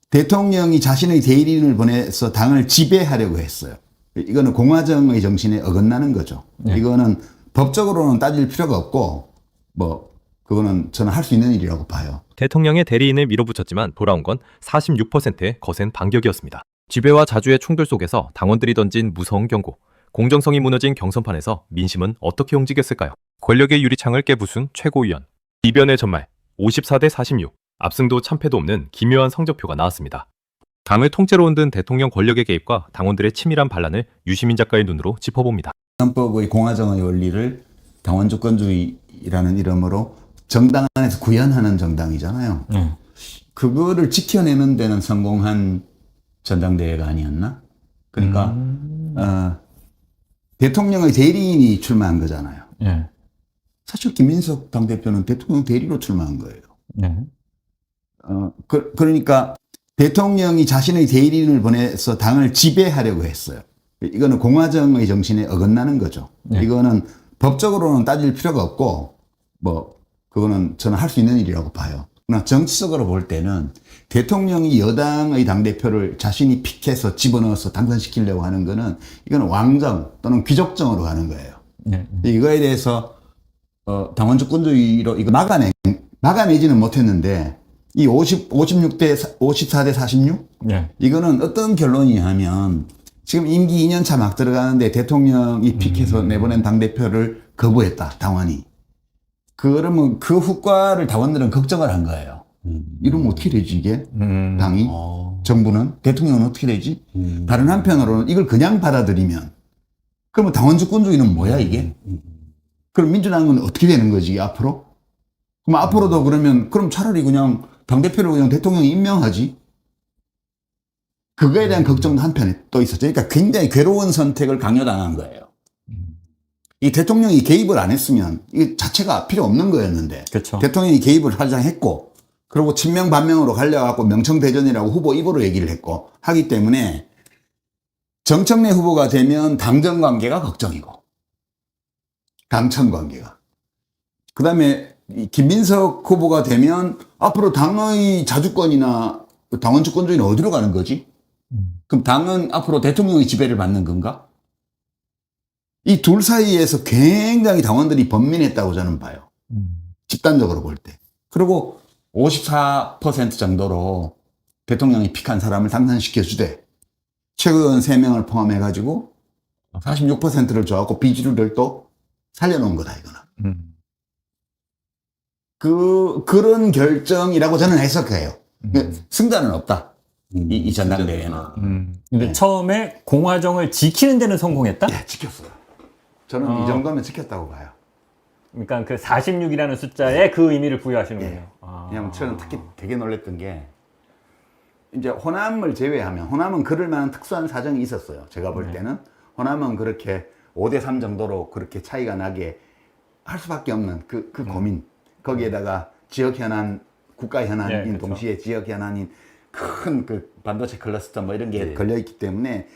대통령이 자신의 대리인을 보내서 당을 지배하려고 했어요. 이거는 공화정의 정신에 어긋나는 거죠. 이거는 법적으로는 따질 필요가 없고 그거는 저는 할 수 있는 일이라고 봐요. 대통령의 대리인을 밀어붙였지만 돌아온 건 46%의 거센 반격이었습니다. 지배와 자주의 충돌 속에서 당원들이 던진 무서운 경고, 공정성이 무너진 경선판에서 민심은 어떻게 움직였을까요? 권력의 유리창을 깨부순 최고위원, 이변의 전말 54대 46, 압승도 참패도 없는 기묘한 성적표가 나왔습니다. 당을 통째로 흔든 대통령 권력의 개입과 당원들의 치밀한 반란을 유시민 작가의 눈으로 짚어봅니다. 헌법의 공화정의 원리를 당원 주권주의라는 이름으로 정당 안에서 구현하는 정당이잖아요. 그거를 지켜내는 데는 성공한 전당대회가 아니었나? 그러니까 대통령의 대리인이 출마한 거잖아요. 사실 김민석 당대표는 대통령 대리로 출마한 거예요. 그러니까 대통령이 자신의 대리인을 보내서 당을 지배하려고 했어요. 이거는 공화정의 정신에 어긋나는 거죠. 이거는 법적으로는 따질 필요가 없고 그거는 저는 할 수 있는 일이라고 봐요. 그러나 정치적으로 볼 때는 대통령이 여당의 당대표를 자신이 픽해서 집어넣어서 당선시키려고 하는 거는 이거는 왕정 또는 귀족정으로 가는 거예요. 이거에 대해서 당원 주권주의로 이거 막아내지는 못했는데 이 54대 46? 이거는 어떤 결론이 하면 지금 임기 2년 차 막 들어가는데 대통령이 픽해서 내보낸 당대표를 거부했다, 당원이. 그러면 그 후과를 당원들은 걱정을 한 거예요. 이러면 어떻게 되지, 이게? 당이? 정부는? 대통령은 어떻게 되지? 다른 한편으로는 이걸 그냥 받아들이면 그러면 당원 주권주의는 뭐야, 이게? 그럼 민주당은 어떻게 되는 거지, 이게 앞으로? 그럼 앞으로도 그럼 차라리 그냥 당대표를 그냥 대통령이 임명하지? 그거에 대한 걱정도 한편에 또 있었죠. 그러니까 굉장히 괴로운 선택을 강요당한 거예요. 이 대통령이 개입을 안 했으면 이 자체가 필요 없는 거였는데 그쵸. 대통령이 개입을 하자 했고 그리고 친명 반명으로 갈려갖고 명청대전이라고 후보 입으로 얘기를 했고 하기 때문에 정청래 후보가 되면 당정 관계가 걱정이고 당청 관계가 그 다음에 김민석 후보가 되면 앞으로 당의 자주권이나 당원 주권주의는 어디로 가는 거지? 그럼 당은 앞으로 대통령의 지배를 받는 건가? 이 둘 사이에서 굉장히 당원들이 번민했다고 저는 봐요. 집단적으로 볼 때. 그리고 54% 정도로 대통령이 픽한 사람을 당선시켜주되 최고위원 3명을 포함해가지고 46%를 줘갖고 비주류를 또 살려놓은 거다, 이거는. 그런 결정이라고 저는 해석해요. 승자는 없다. 이 전당대회는. 근데 처음에 공화정을 지키는 데는 성공했다? 예, 지켰어요. 저는 이 정도면 지켰다고 봐요. 그러니까 그 46이라는 숫자에 그 의미를 부여하시는군요. 왜냐면 저는 특히 되게 놀랬던 게 이제 호남을 제외하면 호남은 그럴 만한 특수한 사정이 있었어요. 제가 볼 때는 호남은 그렇게 5대 3 정도로 그렇게 차이가 나게 할 수밖에 없는 그 고민. 거기에다가 지역 현안, 국가 현안인 그렇죠. 동시에 지역 현안인 큰 그 반도체 클러스터 이런 게 걸려 있기 때문에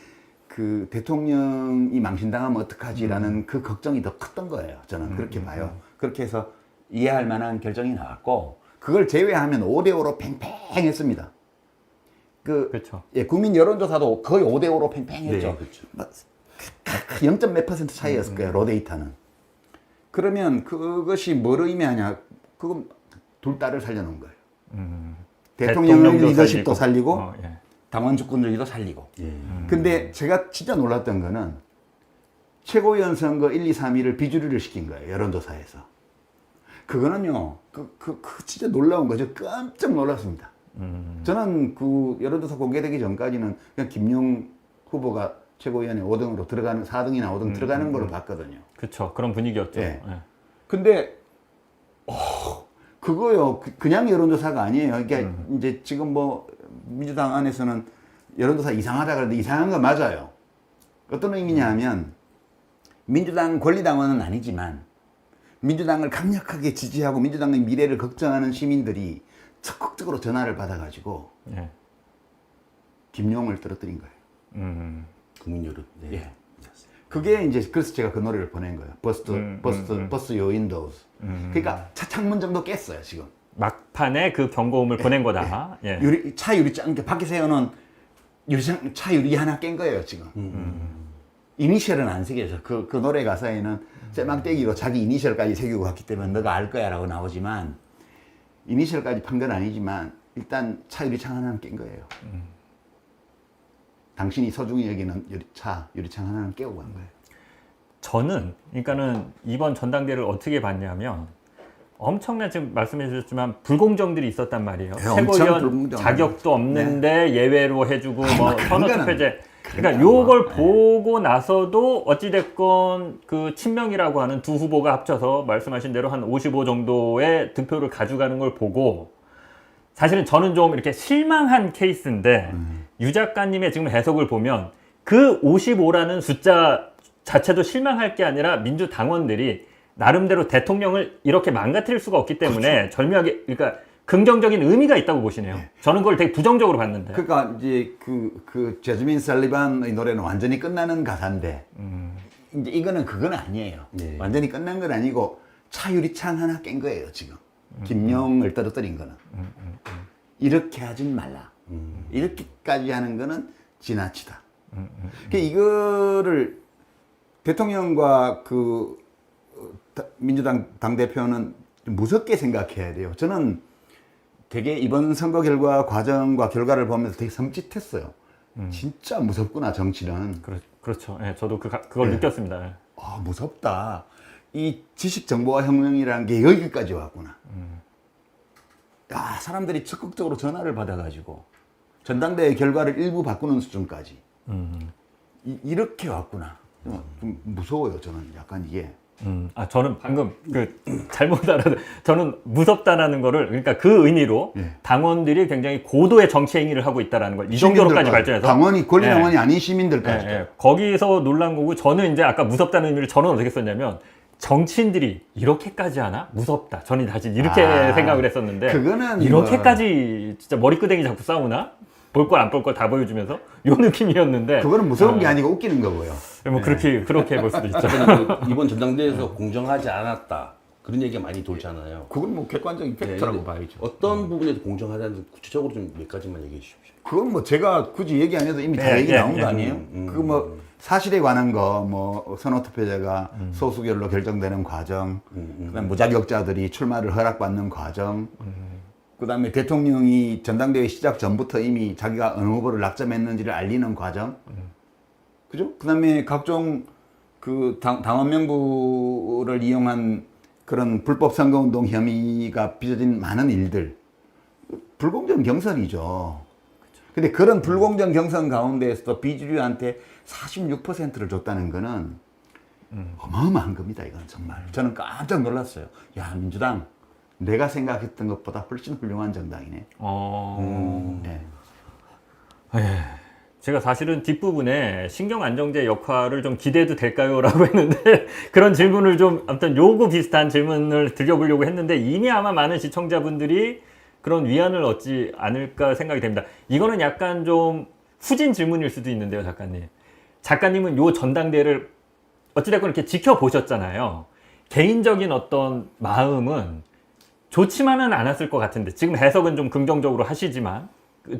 그 대통령이 망신당하면 어떡하지라는 그 걱정이 더 컸던 거예요. 저는 그렇게 봐요. 그렇게 해서 이해할 만한 결정이 나왔고 그걸 제외하면 5대5로 팽팽했습니다. 그렇죠. 예, 국민 여론조사도 거의 5대5로 팽팽했죠. 네, 그렇죠. 0점 몇 % 차이였을 거예요, 로데이터는. 그러면 그것이 뭘 의미하냐? 그건 둘 다를 살려놓은 거예요. 대통령 리더십도 살리고 당원 주권주의도 살리고. 근데 제가 진짜 놀랐던 거는 최고위원 선거 1, 2, 3위를 비주류를 시킨 거예요, 여론조사에서. 그거는요, 진짜 놀라운 거죠. 깜짝 놀랐습니다. 저는 그 여론조사 공개되기 전까지는 그냥 김용 후보가 최고위원회 5등으로 들어가는, 4등이나 5등 들어가는 걸로 봤거든요. 그렇죠. 그런 분위기였죠. 예. 근데, 그거요, 그냥 여론조사가 아니에요. 그러니까 이제 지금 민주당 안에서는 여론조사 이상하다 그러는데 이상한 거 맞아요. 어떤 의미냐 하면, 민주당 권리당원은 아니지만, 민주당을 강력하게 지지하고 민주당의 미래를 걱정하는 시민들이 적극적으로 전화를 받아가지고, 김용을 떨어뜨린 거예요. 국민 여론. 네. 예. 그게 이제 그래서 제가 그 노래를 보낸 거예요. 버스트 요윈도우스. 그러니까 차 창문 정도 깼어요, 지금. 막판에 그 경고음을 보낸 거다. 예. 차 유리창 밖에 세워놓은 차 유리 하나 깬 거예요 지금. 이니셜은 안 새겨서 그 노래 가사에는 쇠막대기로 자기 이니셜까지 새기고 갔기 때문에 너가 알 거야라고 나오지만 이니셜까지 판 건 아니지만 일단 차 유리창 하나는 깬 거예요. 당신이 소중히 여기는 차 유리창 하나는 깨고 간 거예요. 저는 그러니까는 이번 전당대회를 어떻게 봤냐면 엄청난 지금 말씀해 주셨지만 불공정들이 있었단 말이에요. 네, 엄청 최고위원 불공정. 자격도 없는데 예외로 해주고 뭐 그런 선거투표제. 그러니까 그런 요걸 거. 보고 나서도 어찌됐건 그 친명이라고 하는 두 후보가 합쳐서 말씀하신 대로 한 55 정도의 득표를 가져가는 걸 보고 사실은 저는 좀 이렇게 실망한 케이스인데 유 작가님의 지금 해석을 보면 그 55라는 숫자 자체도 실망할 게 아니라 민주당원들이 나름대로 대통령을 이렇게 망가뜨릴 수가 없기 때문에 그렇죠. 절묘하게 그러니까 긍정적인 의미가 있다고 보시네요. 네. 저는 그걸 되게 부정적으로 봤는데. 그러니까 이제 그 제즈민 설리반의 노래는 완전히 끝나는 가사인데 이제 이거는 그건 아니에요. 네. 완전히 끝난 건 아니고 차 유리창 하나 깬 거예요 지금. 김용을 떨어뜨린 거는. 이렇게 하진 말라. 이렇게까지 하는 거는 지나치다. 그러니까 이거를 대통령과 민주당 당대표는 좀 무섭게 생각해야 돼요. 저는 되게 이번 선거 결과 과정과 결과를 보면서 되게 섬찟했어요. 진짜 무섭구나 정치는. 그렇죠. 예, 저도 그걸 네. 느꼈습니다. 예. 아 무섭다. 이 지식 정보화 혁명이라는 게 여기까지 왔구나. 야 사람들이 적극적으로 전화를 받아가지고 전당대회 결과를 일부 바꾸는 수준까지 이렇게 왔구나. 좀 무서워요 저는 약간 이게. 저는 방금 잘못 저는 무섭다라는 거를 그러니까 그 의미로 예. 당원들이 굉장히 고도의 정치 행위를 하고 있다라는 걸 이 정도로까지 발전해서 당원이 권리 예. 당원이 아닌 시민들까지. 예, 예. 거기서 놀란 거고 저는 이제 아까 무섭다는 의미를 저는 어떻게 썼냐면 정치인들이 이렇게까지 하나? 무섭다. 저는 사실 이렇게 생각을 했었는데 그거는 이렇게까지 진짜 머리끄댕이 잡고 싸우나? 볼 걸 안 볼 걸 다 보여주면서 요 느낌이었는데 그거는 무서운 게 아니고 웃기는 거고요. 뭐 그렇게 볼 수도 있죠. 저는 이번 전당대회에서 공정하지 않았다 그런 얘기가 많이 돌잖아요. 그건 뭐 객관적인 팩트라고 네, 봐야죠. 어떤 부분에서 공정하다는 구체적으로 좀 몇 가지만 얘기해 주십시오. 그건 뭐 제가 굳이 얘기 안 해도 이미 다 예, 얘기 예, 나온 예. 거 아니에요? 그 뭐 사실에 관한 거, 뭐 선호투표제가 소수결로 결정되는 과정, 그다음 무자격자들이 출마를 허락받는 과정, 그다음에 대통령이 전당대회 시작 전부터 이미 자기가 어느 후보를 낙점했는지를 알리는 과정, 그죠? 그다음에 각종 그 당원 명부를 이용한 그런 불법 선거운동 혐의가 빚어진 많은 일들, 불공정 경선이죠. 근데 그런 불공정 경선 가운데에서도 비주류한테 46%를 줬다는 거는 어마어마한 겁니다. 이건 정말. 저는 깜짝 놀랐어요. 야, 민주당 내가 생각했던 것보다 훨씬 훌륭한 정당이네. 네. 제가 사실은 뒷부분에 신경안정제 역할을 좀 기대해도 될까요? 라고 했는데 그런 질문을 좀 아무튼 요거 비슷한 질문을 드려보려고 했는데 이미 아마 많은 시청자분들이 그런 위안을 얻지 않을까 생각이 됩니다. 이거는 약간 좀 후진 질문일 수도 있는데요, 작가님. 작가님은 요 전당대회를 어찌됐건 이렇게 지켜보셨잖아요. 개인적인 어떤 마음은 좋지만은 않았을 것 같은데 지금 해석은 좀 긍정적으로 하시지만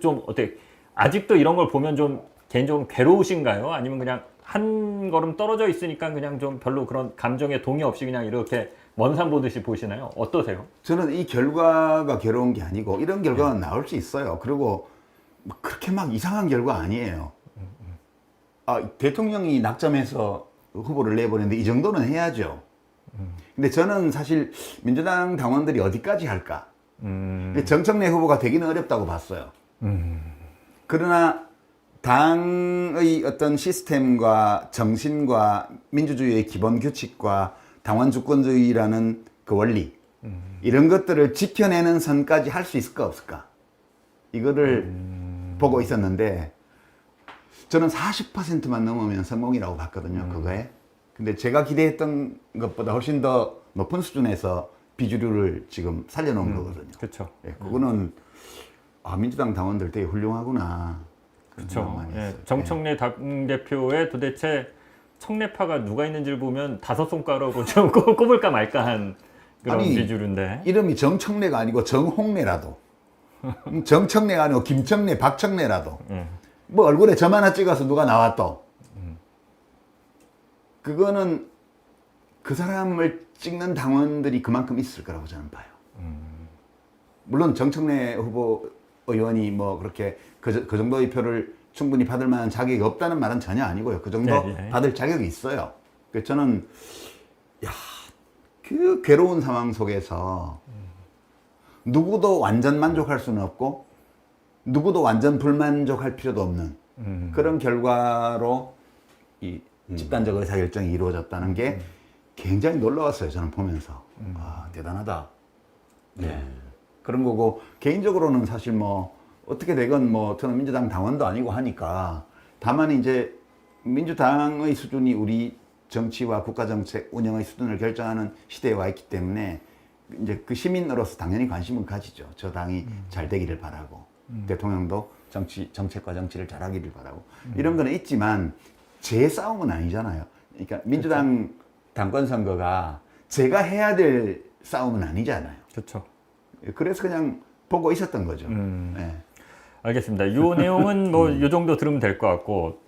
좀 어떻게 아직도 이런 걸 보면 좀 개인적으로 괴로우신가요? 아니면 그냥 한 걸음 떨어져 있으니까 그냥 좀 별로 그런 감정에 동의 없이 그냥 이렇게 먼 산 보듯이 보시나요? 어떠세요? 저는 이 결과가 괴로운 게 아니고 이런 결과는 나올 수 있어요. 그리고 뭐 그렇게 막 이상한 결과 아니에요. 대통령이 낙점해서 후보를 내보냈는데 이 정도는 해야죠. 근데 저는 사실 민주당 당원들이 어디까지 할까? 근데 정청래 후보가 되기는 어렵다고 봤어요. 그러나 당의 어떤 시스템과 정신과 민주주의의 기본 규칙과 당원 주권주의라는 그 원리 이런 것들을 지켜내는 선까지 할 수 있을까 없을까? 이거를 보고 있었는데 저는 40%만 넘으면 성공이라고 봤거든요. 그거에. 근데 제가 기대했던 것보다 훨씬 더 높은 수준에서 비주류를 지금 살려놓은 거거든요. 그렇죠. 예, 그거는 민주당 당원들 되게 훌륭하구나. 그런 생각 그렇죠. 많이 예, 했어요. 정청래 당대표의 도대체 청래파가 누가 있는지를 보면 5손가락으로 좀 꼽을까 말까 한 그런 아니, 비주류인데. 이름이 정청래가 아니고 정홍래라도 정청래가 아니고 김청래, 박청래라도 뭐 얼굴에 점 하나 찍어서 누가 나왔도 그거는 그 사람을 찍는 당원들이 그만큼 있을 거라고 저는 봐요. 물론 정청래 후보 의원이 뭐 그렇게 그 정도의 표를 충분히 받을 만한 자격이 없다는 말은 전혀 아니고요. 그 정도 네, 예. 받을 자격이 있어요. 그래서 저는 그 괴로운 상황 속에서 누구도 완전 만족할 수는 없고 누구도 완전 불만족할 필요도 없는 그런 결과로 이 집단적 의사결정이 이루어졌다는 게 굉장히 놀라웠어요. 저는 보면서. 아, 대단하다. 네. 그런 거고 개인적으로는 사실 뭐 어떻게 되건 뭐 저는 민주당 당원도 아니고 하니까 다만 이제 민주당의 수준이 우리 정치와 국가정책 운영의 수준을 결정하는 시대에 와 있기 때문에 이제 그 시민으로서 당연히 관심은 가지죠. 저 당이 잘 되기를 바라고 대통령도 정책과 정치를 잘하기를 바라고 이런 거는 있지만 제 싸움은 아니잖아요. 그러니까 민주당 당권 선거가 제가 해야 될 싸움은 아니잖아요. 그렇죠. 그래서 그냥 보고 있었던 거죠. 네. 알겠습니다. 이 내용은 뭐 이 정도 들으면 될 것 같고